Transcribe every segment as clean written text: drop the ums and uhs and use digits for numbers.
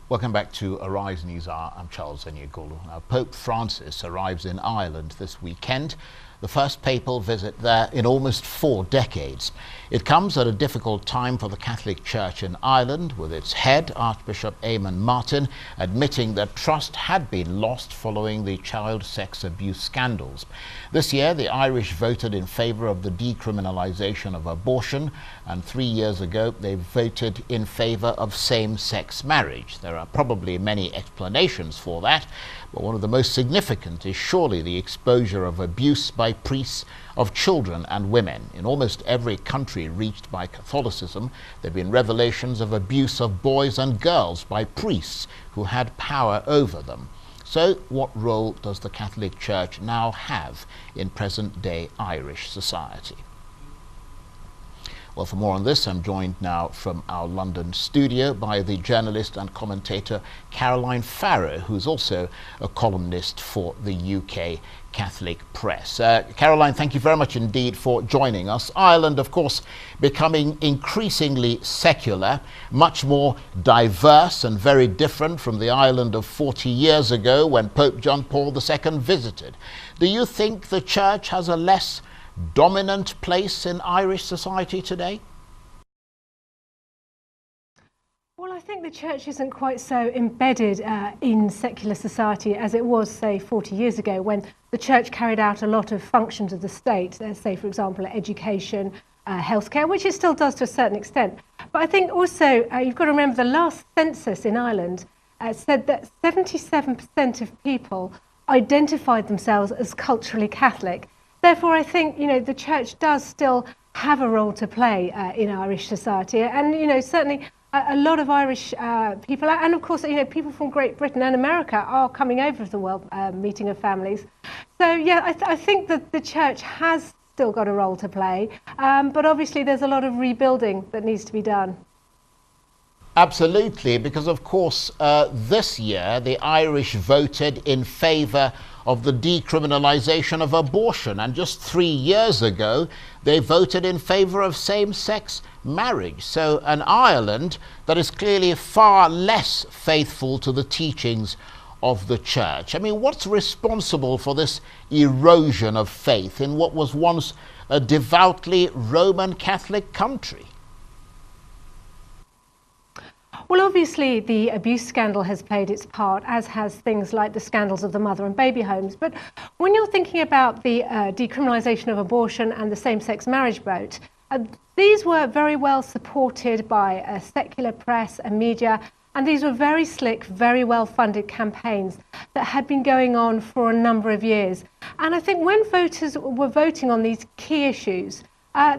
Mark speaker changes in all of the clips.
Speaker 1: Welcome back to Arise News Hour. I'm Charles Enyegulu. Now, Pope Francis arrives in Ireland this weekend, the first papal visit there in almost 4 decades. It comes at a difficult time for the Catholic Church in Ireland, with its head, Archbishop Eamon Martin, admitting that trust had been lost following the child sex abuse scandals. This year, the Irish voted in favour of the decriminalisation of abortion, and 3 years ago, they voted in favour of same-sex marriage. There are probably many explanations for that, but one of the most significant is surely the exposure of abuse by priests of children and women. In almost every country reached by Catholicism, there have been revelations of abuse of boys and girls by priests who had power over them. So what role does the Catholic Church now have in present-day Irish society? Well, for more on this, I'm joined now from our London studio by the journalist and commentator Caroline Farrow, who's also a columnist for the UK Catholic Press. Caroline, thank you very much indeed for joining us. Ireland, of course, becoming increasingly secular, much more diverse and very different from the Ireland of 40 years ago when Pope John Paul II visited. Do you think the Church has a less dominant place in Irish society today?
Speaker 2: Well, I think the Church isn't quite so embedded in secular society as it was, say, 40 years ago, when the Church carried out a lot of functions of the state, say, for example, education, healthcare, which it still does to a certain extent. But I think also you've got to remember the last census in Ireland said that 77% of people identified themselves as culturally Catholic. Therefore, I think, the Church does still have a role to play in Irish society. And, certainly a lot of Irish people, and of course, people from Great Britain and America are coming over to the World Meeting of Families. So, yeah, I think that the Church has still got a role to play. But obviously, there's a lot of rebuilding that needs to be done.
Speaker 1: Absolutely, because of course this year the Irish voted in favour of the decriminalisation of abortion, and just 3 years ago they voted in favour of same-sex marriage. So an Ireland that is clearly far less faithful to the teachings of the Church. I mean, what's responsible for this erosion of faith in what was once a devoutly Roman Catholic country?
Speaker 2: Well, obviously, the abuse scandal has played its part, as has things like the scandals of the mother and baby homes. But when you're thinking about the decriminalisation of abortion and the same-sex marriage vote, these were very well supported by a secular press and media, and these were very slick, very well-funded campaigns that had been going on for a number of years. And I think when voters were voting on these key issues,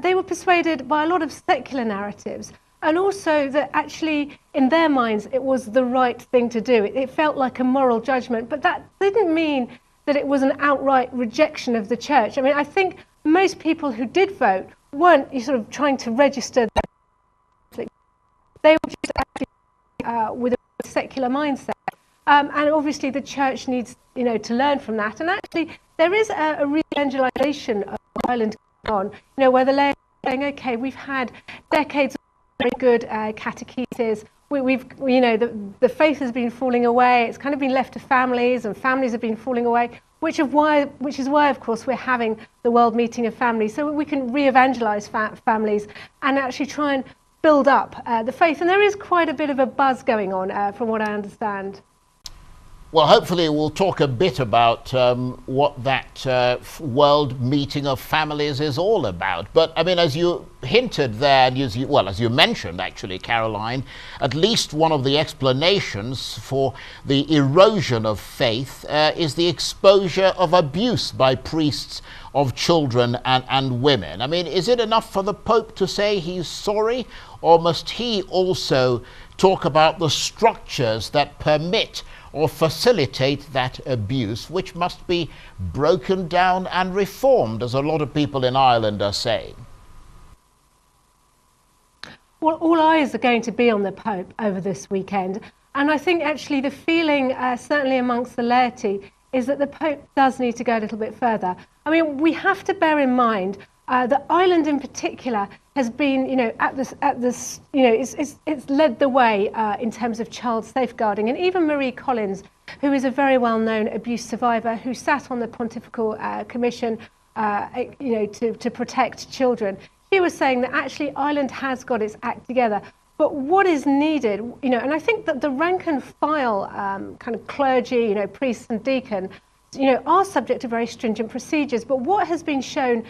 Speaker 2: they were persuaded by a lot of secular narratives, and also that actually, in their minds, it was the right thing to do. It felt like a moral judgment, but that didn't mean that it was an outright rejection of the Church. I mean, I think most people who did vote weren't sort of trying to register their... They were just actually with a secular mindset. And obviously the Church needs, to learn from that. And actually, there is a re-evangelization of Ireland going on, where the laity is saying, okay, we've had decades of very good catechesis. The faith has been falling away. It's kind of been left to families, and families have been falling away, which is why, of course, we're having the World Meeting of Families, so we can re-evangelize families and actually try and build up the faith. And there is quite a bit of a buzz going on, from what I understand.
Speaker 1: Well, hopefully we'll talk a bit about what that World Meeting of Families is all about. But, I mean, as you hinted there, and as you mentioned, actually, Caroline, at least one of the explanations for the erosion of faith is the exposure of abuse by priests of children and women. I mean, is it enough for the Pope to say he's sorry, or must he also talk about the structures that permit or facilitate that abuse, which must be broken down and reformed, as a lot of people in Ireland are saying?
Speaker 2: Well, all eyes are going to be on the Pope over this weekend. And I think actually the feeling, certainly amongst the laity, is that the Pope does need to go a little bit further. I mean, we have to bear in mind The island in particular has been, it's led the way in terms of child safeguarding. And even Marie Collins, who is a very well-known abuse survivor who sat on the Pontifical Commission, to protect children, she was saying that actually Ireland has got its act together. But what is needed, and I think that the rank and file kind of clergy, priests and deacon, are subject to very stringent procedures. But what has been shown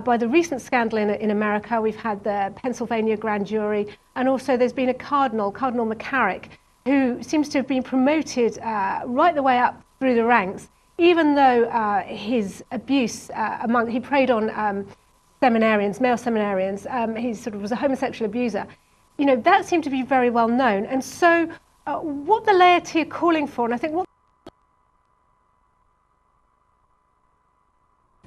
Speaker 2: by the recent scandal in America, we've had the Pennsylvania grand jury, and also there's been a Cardinal McCarrick, who seems to have been promoted right the way up through the ranks, even though his abuse he preyed on seminarians, male seminarians, he sort of was a homosexual abuser. That seemed to be very well known. And so what the laity are calling for, and I think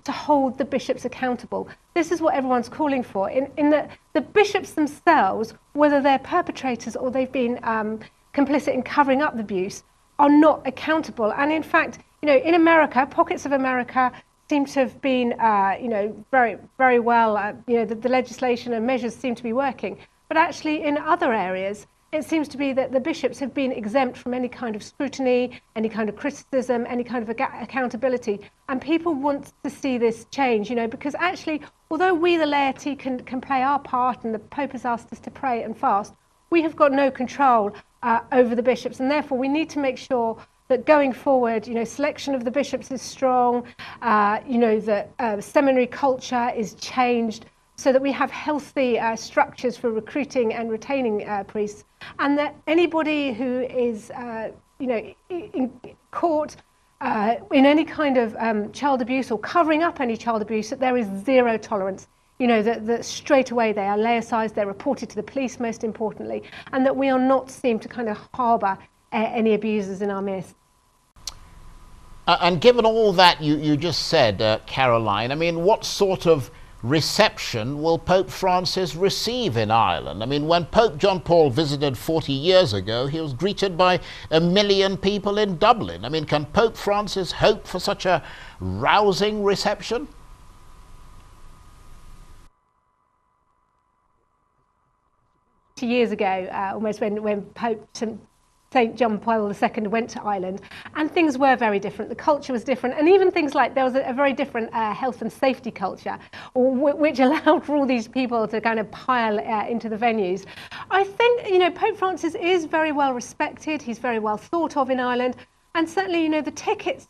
Speaker 2: to hold the bishops accountable. This is what everyone's calling for, in that the bishops themselves, whether they're perpetrators or they've been complicit in covering up the abuse, are not accountable. And in fact, in America, pockets of America seem to have been, very, very well, the legislation and measures seem to be working. But actually in other areas, it seems to be that the bishops have been exempt from any kind of scrutiny, any kind of criticism, any kind of accountability. And people want to see this change, because actually, although we, the laity, can play our part, and the Pope has asked us to pray and fast, we have got no control over the bishops. And therefore, we need to make sure that going forward, selection of the bishops is strong, that seminary culture is changed, so that we have healthy structures for recruiting and retaining priests, and that anybody who is, in court in any kind of child abuse or covering up any child abuse, that there is zero tolerance. That straight away they are laicized, they're reported to the police most importantly, and that we are not seen to kind of harbour any abusers in our midst.
Speaker 1: And given all that you just said, Caroline, I mean, what sort of reception will Pope Francis receive in Ireland? I mean, when Pope John Paul visited 40 years ago, he was greeted by 1 million people in Dublin. I mean, can Pope Francis hope for such a rousing reception?
Speaker 2: Years ago, almost when Pope St. John Paul II went to Ireland, and things were very different. The culture was different, and even things like there was a very different health and safety culture, which allowed for all these people to kind of pile into the venues. I think, Pope Francis is very well respected. He's very well thought of in Ireland, and certainly, the tickets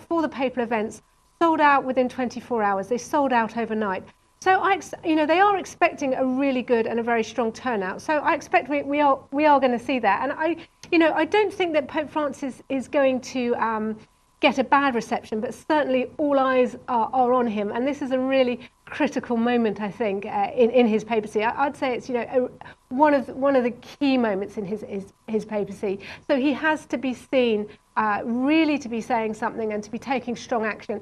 Speaker 2: for the papal events sold out within 24 hours. They sold out overnight. So they are expecting a really good and a very strong turnout. So I expect we are going to see that. And I don't think that Pope Francis is going to get a bad reception, but certainly all eyes are on him. And this is a really critical moment, I think, in his papacy. I'd say it's one of the key moments in his papacy. So he has to be seen really to be saying something and to be taking strong action.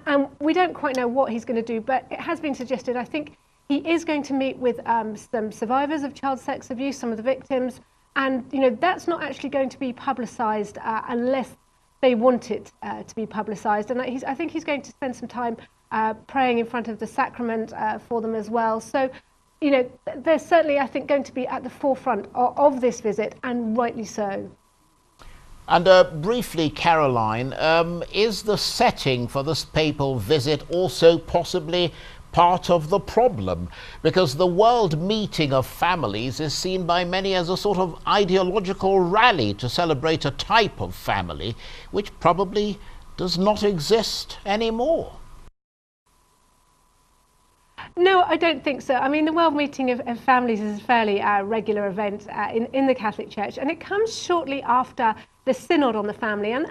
Speaker 2: And we don't quite know what he's going to do, but it has been suggested, I think, he is going to meet with some survivors of child sex abuse, some of the victims, and that's not actually going to be publicised unless they want it to be publicised. And I think he's going to spend some time praying in front of the sacrament for them as well. So, they're certainly, I think, going to be at the forefront of this visit, and rightly so.
Speaker 1: And briefly, Caroline, is the setting for this papal visit also possibly part of the problem? Because the World Meeting of Families is seen by many as a sort of ideological rally to celebrate a type of family which probably does not exist anymore.
Speaker 2: No, I don't think so. I mean, the World Meeting of Families is a fairly regular event in the Catholic Church, and it comes shortly after the Synod on the Family. And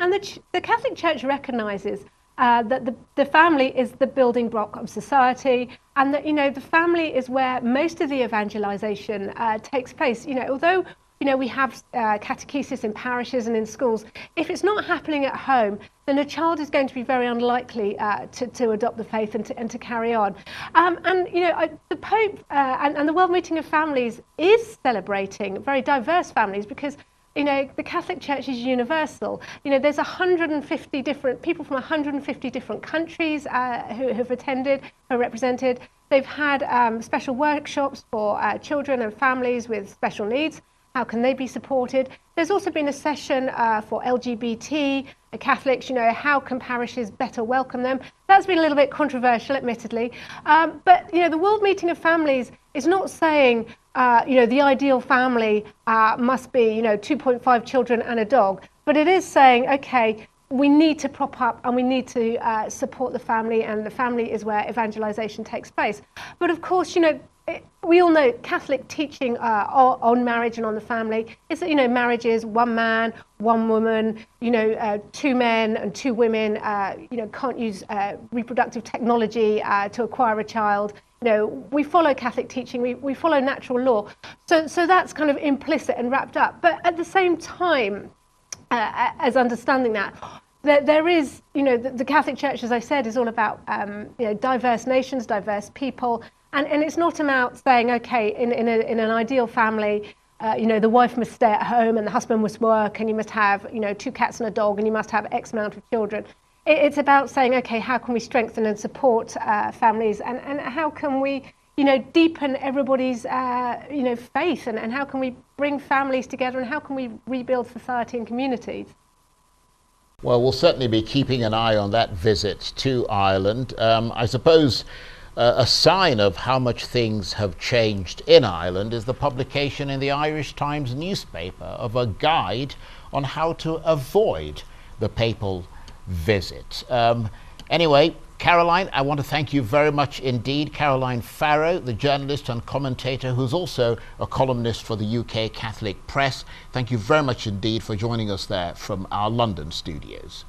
Speaker 2: the Catholic Church recognises that the family is the building block of society, and that, the family is where most of the evangelisation takes place. Although we have catechesis in parishes and in schools, if it's not happening at home, then a child is going to be very unlikely to adopt the faith and to carry on. The Pope and the World Meeting of Families is celebrating very diverse families, because you know, the Catholic Church is universal. You know, there's 150 different people from 150 different countries who have attended, who are represented. They've had special workshops for children and families with special needs. How can they be supported? There's also been a session for LGBT Catholics, you know, how can parishes better welcome them? That's been a little bit controversial, admittedly. But, you know, the World Meeting of Families is not saying, you know, the ideal family must be, you know, 2.5 children and a dog. But it is saying, okay, we need to prop up and we need to support the family, and the family is where evangelization takes place. But of course, you know, we all know Catholic teaching on marriage and on the family is that, you know, marriage is one man, one woman, you know, two men and two women, you know, can't use reproductive technology to acquire a child. You know, we follow Catholic teaching, we follow natural law. So that's kind of implicit and wrapped up. But at the same time, as understanding that, there is, you know, the Catholic Church, as I said, is all about, you know, diverse nations, diverse people. And it's not about saying, okay, in an ideal family, you know, the wife must stay at home and the husband must work, and you must have, you know, 2 cats and a dog, and you must have X amount of children. It's about saying, okay, how can we strengthen and support families, and how can we, you know, deepen everybody's, you know, faith, and how can we bring families together, and how can we rebuild society and communities?
Speaker 1: Well, we'll certainly be keeping an eye on that visit to Ireland. I suppose a sign of how much things have changed in Ireland is the publication in the Irish Times newspaper of a guide on how to avoid the papal visit. Anyway, Caroline, I want to thank you very much indeed. Caroline Farrow, the journalist and commentator who's also a columnist for the UK Catholic Press. Thank you very much indeed for joining us there from our London studios.